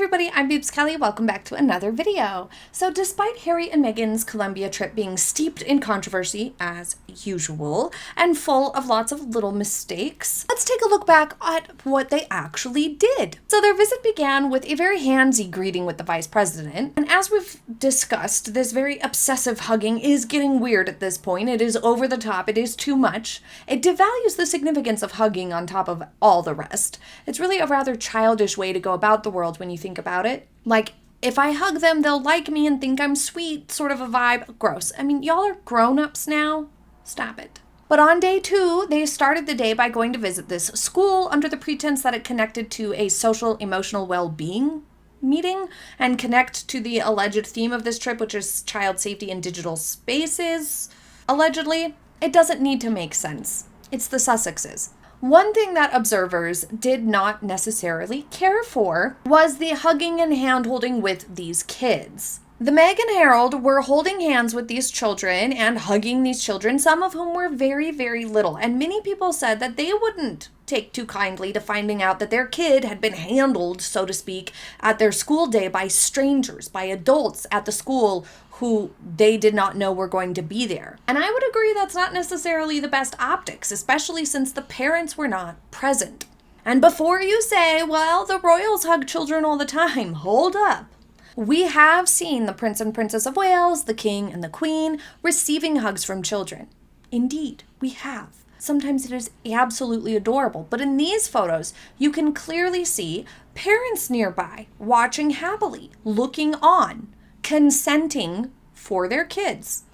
everybody, I'm Beebs Kelley. Welcome back to another video. So despite Harry and Meghan's Colombia trip being steeped in controversy, as usual, and full of lots of little mistakes, let's take a look back at what they actually did. So their visit began with a very handsy greeting with the vice president, and as we've discussed, this very obsessive hugging is getting weird at this point. It is over the top, it is too much. It devalues the significance of hugging on top of all the rest. It's really a rather childish way to go about the world when you think about it. Like, if I hug them, they'll like me and think I'm sweet, sort of a vibe. Gross. I mean, y'all are grown-ups now. Stop it. But on day 2, they started the day by going to visit this school under the pretense that it connected to a social emotional well-being meeting and connect to the alleged theme of this trip, which is child safety in digital spaces. Allegedly, it doesn't need to make sense. It's the Sussexes. One thing that observers did not necessarily care for was the hugging and hand-holding with these kids. The Meg and Harold were holding hands with these children and hugging these children, some of whom were very, very little. And many people said that they wouldn't take too kindly to finding out that their kid had been handled, so to speak, at their school day by strangers, by adults at the school who they did not know were going to be there. And I would agree that's not necessarily the best optics, especially since the parents were not present. And before you say, well, the royals hug children all the time, hold up. We have seen the Prince and Princess of Wales, the King and the Queen, receiving hugs from children. Indeed, we have. Sometimes it is absolutely adorable, but in these photos, you can clearly see parents nearby, watching happily, looking on, consenting for their kids,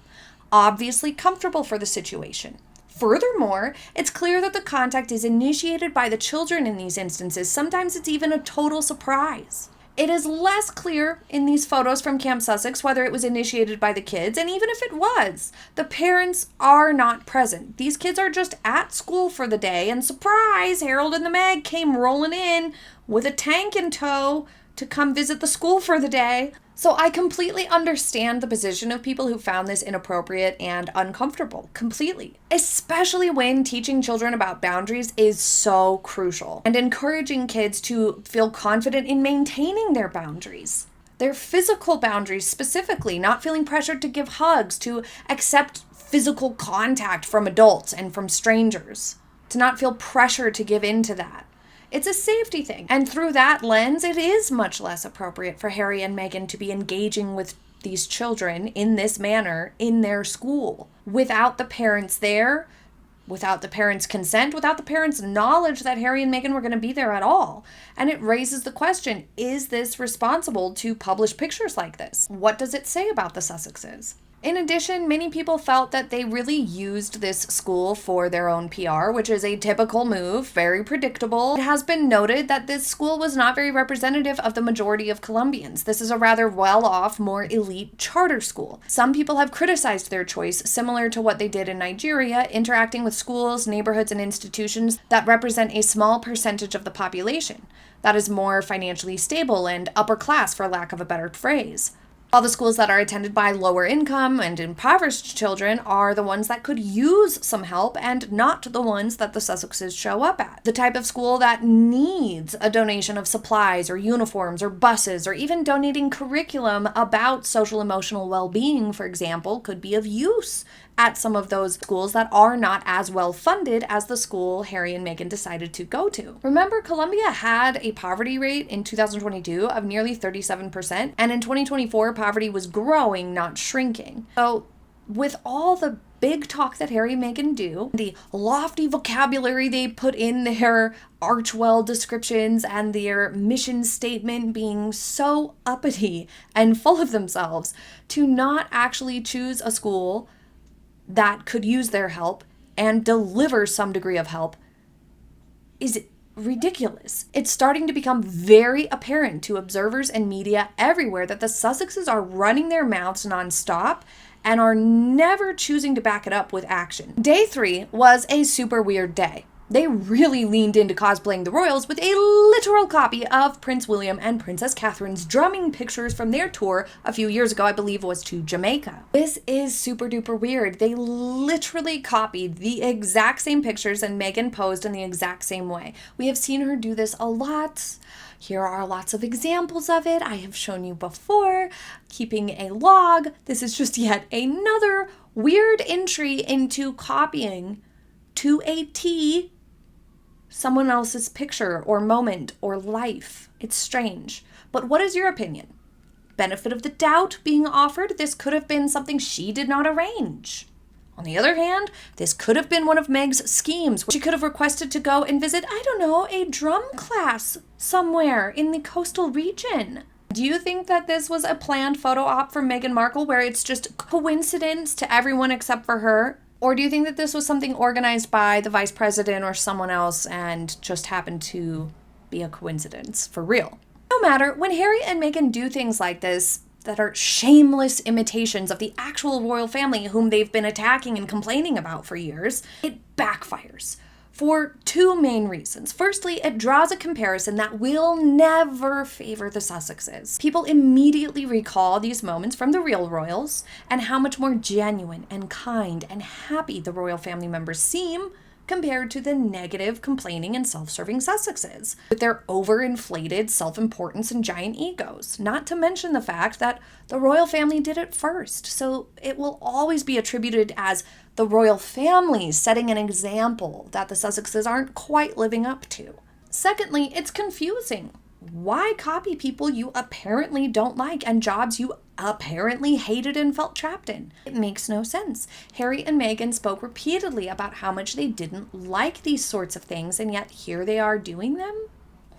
obviously comfortable for the situation. Furthermore, it's clear that the contact is initiated by the children in these instances. Sometimes it's even a total surprise. It is less clear in these photos from Camp Sussex whether it was initiated by the kids, and even if it was, the parents are not present. These kids are just at school for the day, and surprise, Harold and the Meg came rolling in with a tank in tow to come visit the school for the day. So I completely understand the position of people who found this inappropriate and uncomfortable, completely. Especially when teaching children about boundaries is so crucial and encouraging kids to feel confident in maintaining their boundaries. Their physical boundaries specifically, not feeling pressured to give hugs, to accept physical contact from adults and from strangers, to not feel pressure to give in to that. It's a safety thing. And through that lens, it is much less appropriate for Harry and Meghan to be engaging with these children in this manner in their school without the parents there, without the parents' consent, without the parents' knowledge that Harry and Meghan were going to be there at all. And it raises the question, is this responsible to publish pictures like this? What does it say about the Sussexes? In addition, many people felt that they really used this school for their own PR, which is a typical move, very predictable. It has been noted that this school was not very representative of the majority of Colombians. This is a rather well-off, more elite charter school. Some people have criticized their choice, similar to what they did in Nigeria, interacting with schools, neighborhoods, and institutions that represent a small percentage of the population that is more financially stable and upper class, for lack of a better phrase. All the schools that are attended by lower income and impoverished children are the ones that could use some help and not the ones that the Sussexes show up at. The type of school that needs a donation of supplies or uniforms or buses or even donating curriculum about social emotional well-being, for example, could be of use at some of those schools that are not as well funded as the school Harry and Meghan decided to go to. Remember, Colombia had a poverty rate in 2022 of nearly 37%, and in 2024, poverty was growing, not shrinking. So with all the big talk that Harry and Meghan do, the lofty vocabulary they put in their Archwell descriptions and their mission statement being so uppity and full of themselves, to not actually choose a school that could use their help and deliver some degree of help is ridiculous. It's starting to become very apparent to observers and media everywhere that the Sussexes are running their mouths nonstop and are never choosing to back it up with action. Day 3 was a super weird day. They really leaned into cosplaying the royals with a literal copy of Prince William and Princess Catherine's drumming pictures from their tour a few years ago, I believe was to Jamaica. This is super duper weird. They literally copied the exact same pictures and Meghan posed in the exact same way. We have seen her do this a lot. Here are lots of examples of it. I have shown you before. Keeping a log. This is just yet another weird entry into copying to a T someone else's picture or moment or life. It's strange. But what is your opinion? Benefit of the doubt being offered, this could have been something she did not arrange. On the other hand, this could have been one of Meg's schemes. She could have requested to go and visit, I don't know, a drum class somewhere in the coastal region. Do you think that this was a planned photo op for Meghan Markle where it's just coincidence to everyone except for her? Or do you think that this was something organized by the vice president or someone else and just happened to be a coincidence for real? No matter, when Harry and Meghan do things like this that are shameless imitations of the actual royal family whom they've been attacking and complaining about for years, it backfires for two main reasons. Firstly, it draws a comparison that will never favor the Sussexes. People immediately recall these moments from the real royals and how much more genuine and kind and happy the royal family members seem compared to the negative, complaining, and self-serving Sussexes, with their overinflated self-importance and giant egos. Not to mention the fact that the royal family did it first, so it will always be attributed as the royal family setting an example that the Sussexes aren't quite living up to. Secondly, it's confusing. Why copy people you apparently don't like and jobs you apparently hated and felt trapped in? It makes no sense. Harry and Meghan spoke repeatedly about how much they didn't like these sorts of things, and yet here they are doing them?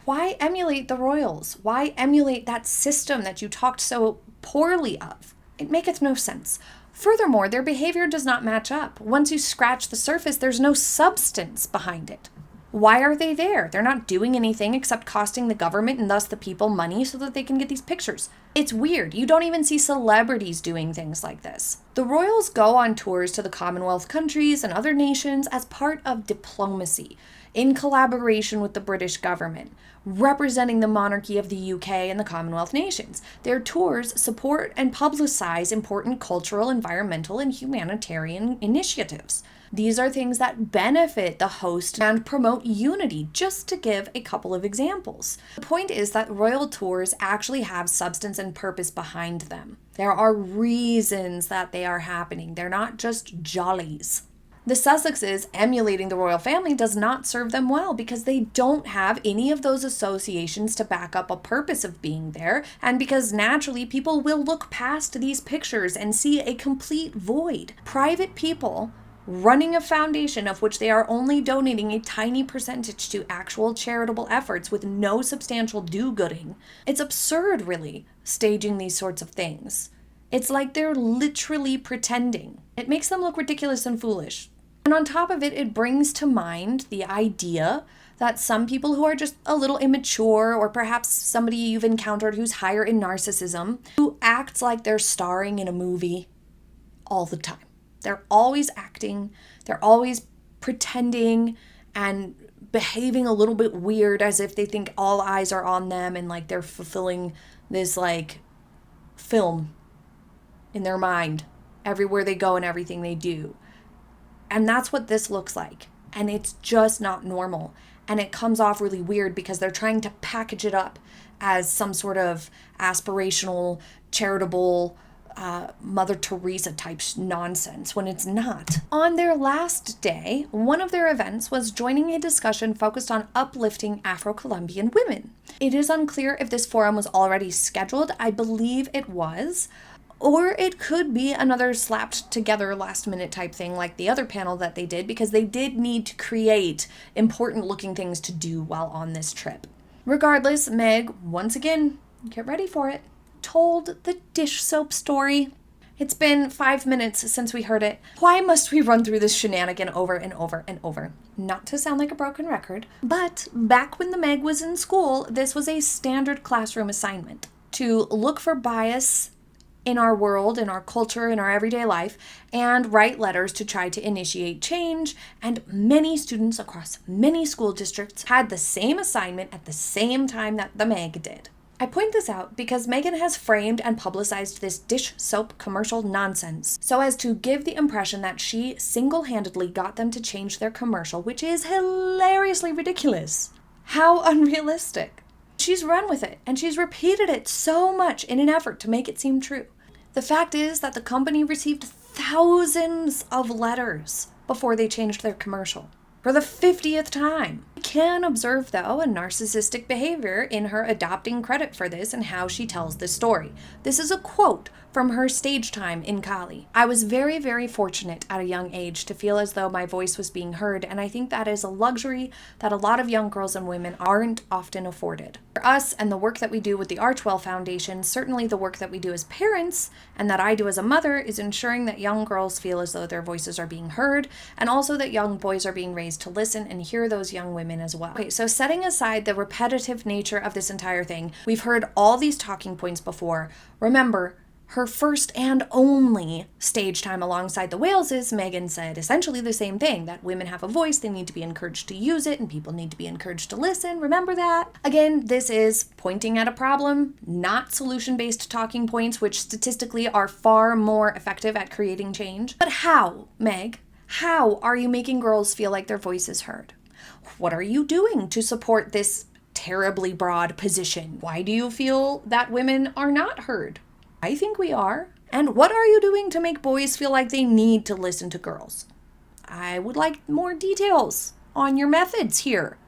Why emulate the royals? Why emulate that system that you talked so poorly of? It maketh no sense. Furthermore, their behavior does not match up. Once you scratch the surface, there's no substance behind it. Why are they there? They're not doing anything except costing the government and thus the people money so that they can get these pictures. It's weird. You don't even see celebrities doing things like this. The royals go on tours to the Commonwealth countries and other nations as part of diplomacy, in collaboration with the British government, representing the monarchy of the UK and the Commonwealth nations. Their tours support and publicize important cultural, environmental, and humanitarian initiatives. These are things that benefit the host and promote unity, just to give a couple of examples. The point is that royal tours actually have substance and purpose behind them. There are reasons that they are happening. They're not just jollies. The Sussexes emulating the royal family does not serve them well because they don't have any of those associations to back up a purpose of being there, and because naturally people will look past these pictures and see a complete void. Private people running a foundation of which they are only donating a tiny percentage to actual charitable efforts with no substantial do-gooding. It's absurd, really, staging these sorts of things. It's like they're literally pretending. It makes them look ridiculous and foolish. And on top of it, it brings to mind the idea that some people who are just a little immature, or perhaps somebody you've encountered who's higher in narcissism, who acts like they're starring in a movie all the time. They're always acting, they're always pretending and behaving a little bit weird as if they think all eyes are on them and like they're fulfilling this like film in their mind everywhere they go and everything they do. And that's what this looks like. And it's just not normal. And it comes off really weird because they're trying to package it up as some sort of aspirational, charitable, Mother Teresa type nonsense when it's not. On their last day, one of their events was joining a discussion focused on uplifting Afro-Colombian women. It is unclear if this forum was already scheduled. I believe it was. Or it could be another slapped together last minute type thing like the other panel that they did, because they did need to create important looking things to do while on this trip. Regardless, Meg, once again, get ready for it, told the dish soap story. It's been 5 minutes since we heard it. Why must we run through this shenanigan over and over and over? Not to sound like a broken record, but back when the Meg was in school, this was a standard classroom assignment to look for bias in our world, in our culture, in our everyday life, and write letters to try to initiate change. And many students across many school districts had the same assignment at the same time that the Meg did. I point this out because Meghan has framed and publicized this dish soap commercial nonsense so as to give the impression that she single-handedly got them to change their commercial, which is hilariously ridiculous. How unrealistic. She's run with it, and she's repeated it so much in an effort to make it seem true. The fact is that the company received thousands of letters before they changed their commercial. For the 50th time. We can observe, though, a narcissistic behavior in her adopting credit for this and how she tells this story. This is a quote from her stage time in Kelley. "I was very, very fortunate at a young age to feel as though my voice was being heard, and I think that is a luxury that a lot of young girls and women aren't often afforded. For us and the work that we do with the Archwell Foundation, certainly the work that we do as parents and that I do as a mother is ensuring that young girls feel as though their voices are being heard, and also that young boys are being raised to listen and hear those young women as well." Okay, so setting aside the repetitive nature of this entire thing, we've heard all these talking points before. Remember, her first and only stage time alongside the Waleses, Meghan said essentially the same thing, that women have a voice, they need to be encouraged to use it, and people need to be encouraged to listen. Remember that? Again, this is pointing at a problem, not solution-based talking points, which statistically are far more effective at creating change. But how, Meg? How are you making girls feel like their voice is heard? What are you doing to support this terribly broad position? Why do you feel that women are not heard? I think we are. And what are you doing to make boys feel like they need to listen to girls? I would like more details on your methods here.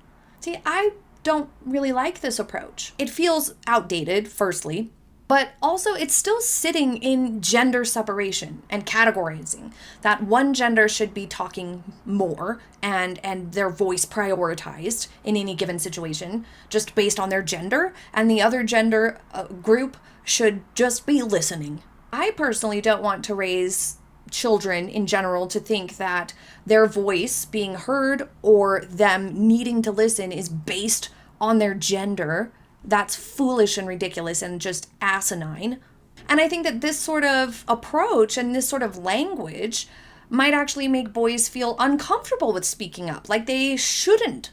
See, I don't really like this approach. It feels outdated, firstly, but also it's still sitting in gender separation and categorizing, that one gender should be talking more and their voice prioritized in any given situation just based on their gender, and the other gender group should just be listening. I personally don't want to raise children in general to think that their voice being heard or them needing to listen is based on their gender. That's foolish and ridiculous and just asinine. And I think that this sort of approach and this sort of language might actually make boys feel uncomfortable with speaking up, like they shouldn't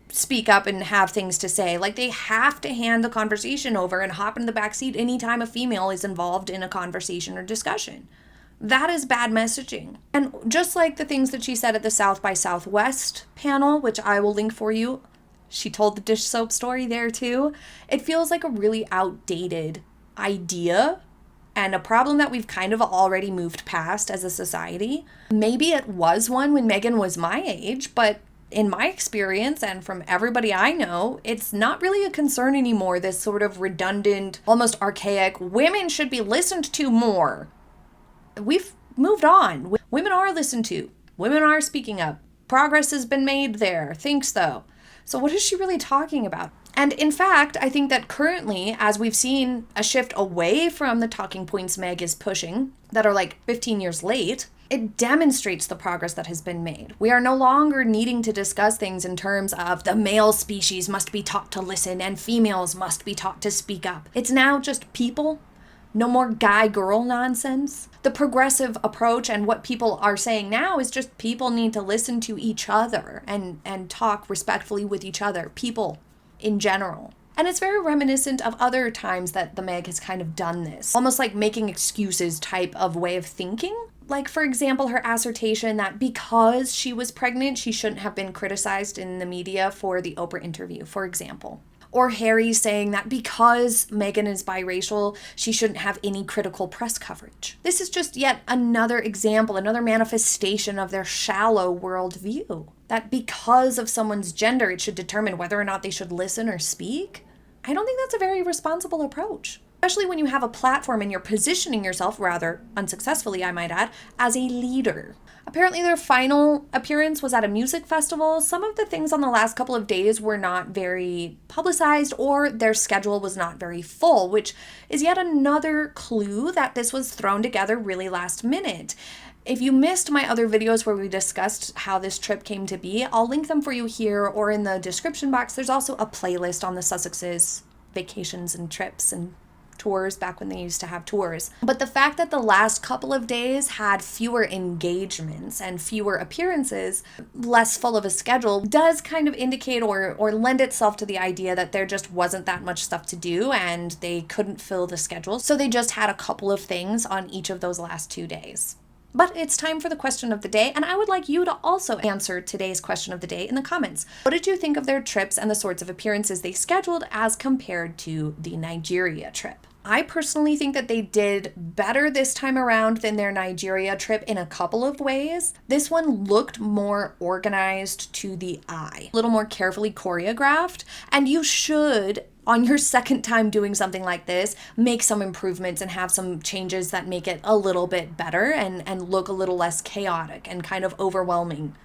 speak up and have things to say, like they have to hand the conversation over and hop in the backseat anytime a female is involved in a conversation or discussion. That is bad messaging. And just like the things that she said at the South by Southwest panel, which I will link for you, she told the dish soap story there too. It feels like a really outdated idea and a problem that we've kind of already moved past as a society. Maybe it was one when Meghan was my age, but in my experience and from everybody I know, it's not really a concern anymore, this sort of redundant, almost archaic, women should be listened to more. We've moved on. Women are listened to. Women are speaking up. Progress has been made there. Think so. So what is she really talking about? And in fact, I think that currently, as we've seen a shift away from the talking points Meg is pushing that are like 15 years late, it demonstrates the progress that has been made. We are no longer needing to discuss things in terms of the male species must be taught to listen and females must be taught to speak up. It's now just people. No more guy-girl nonsense. The progressive approach and what people are saying now is just people need to listen to each other and talk respectfully with each other, people in general. And it's very reminiscent of other times that the Meg has kind of done this, almost like making excuses type of way of thinking. Like, for example, her assertion that because she was pregnant, she shouldn't have been criticized in the media for the Oprah interview, for example. Or Harry saying that because Meghan is biracial, she shouldn't have any critical press coverage. This is just yet another example, another manifestation of their shallow worldview. That because of someone's gender, it should determine whether or not they should listen or speak. I don't think that's a very responsible approach. Especially when you have a platform and you're positioning yourself, rather unsuccessfully I might add, as a leader. Apparently their final appearance was at a music festival. Some of the things on the last couple of days were not very publicized or their schedule was not very full, which is yet another clue that this was thrown together really last minute. If you missed my other videos where we discussed how this trip came to be, I'll link them for you here or in the description box. There's also a playlist on the Sussexes vacations and trips and tours back when they used to have tours. But the fact that the last couple of days had fewer engagements and fewer appearances, less full of a schedule, does kind of indicate or lend itself to the idea that there just wasn't that much stuff to do and they couldn't fill the schedule. So they just had a couple of things on each of those last 2 days. But it's time for the question of the day, and I would like you to also answer today's question of the day in the comments. What did you think of their trips and the sorts of appearances they scheduled as compared to the Nigeria trip? I personally think that they did better this time around than their Nigeria trip in a couple of ways. This one looked more organized to the eye, a little more carefully choreographed, and you should, on your second time doing something like this, make some improvements and have some changes that make it a little bit better and look a little less chaotic and kind of overwhelming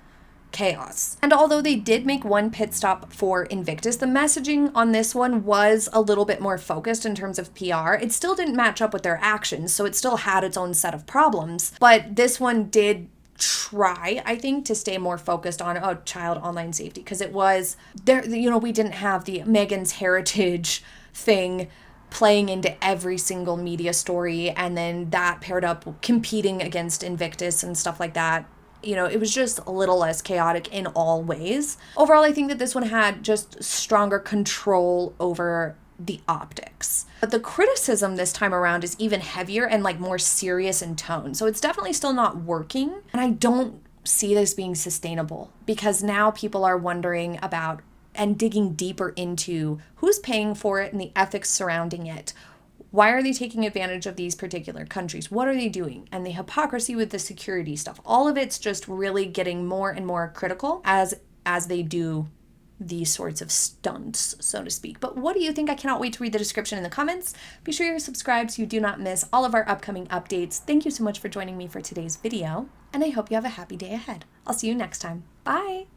chaos. And although they did make one pit stop for Invictus, the messaging on this one was a little bit more focused in terms of PR. It still didn't match up with their actions, so it still had its own set of problems. But this one did try, I think, to stay more focused on child online safety, because it was there, we didn't have the Meghan's heritage thing playing into every single media story, and then that paired up competing against Invictus and stuff like that. It was just a little less chaotic in all ways. Overall, I think that this one had just stronger control over the optics. But the criticism this time around is even heavier and more serious in tone. So it's definitely still not working. And I don't see this being sustainable, because now people are wondering about and digging deeper into who's paying for it and the ethics surrounding it. Why are they taking advantage of these particular countries? What are they doing? And the hypocrisy with the security stuff. All of it's just really getting more and more critical as they do these sorts of stunts, so to speak. But what do you think? I cannot wait to read the description in the comments. Be sure you're subscribed so you do not miss all of our upcoming updates. Thank you so much for joining me for today's video, and I hope you have a happy day ahead. I'll see you next time. Bye!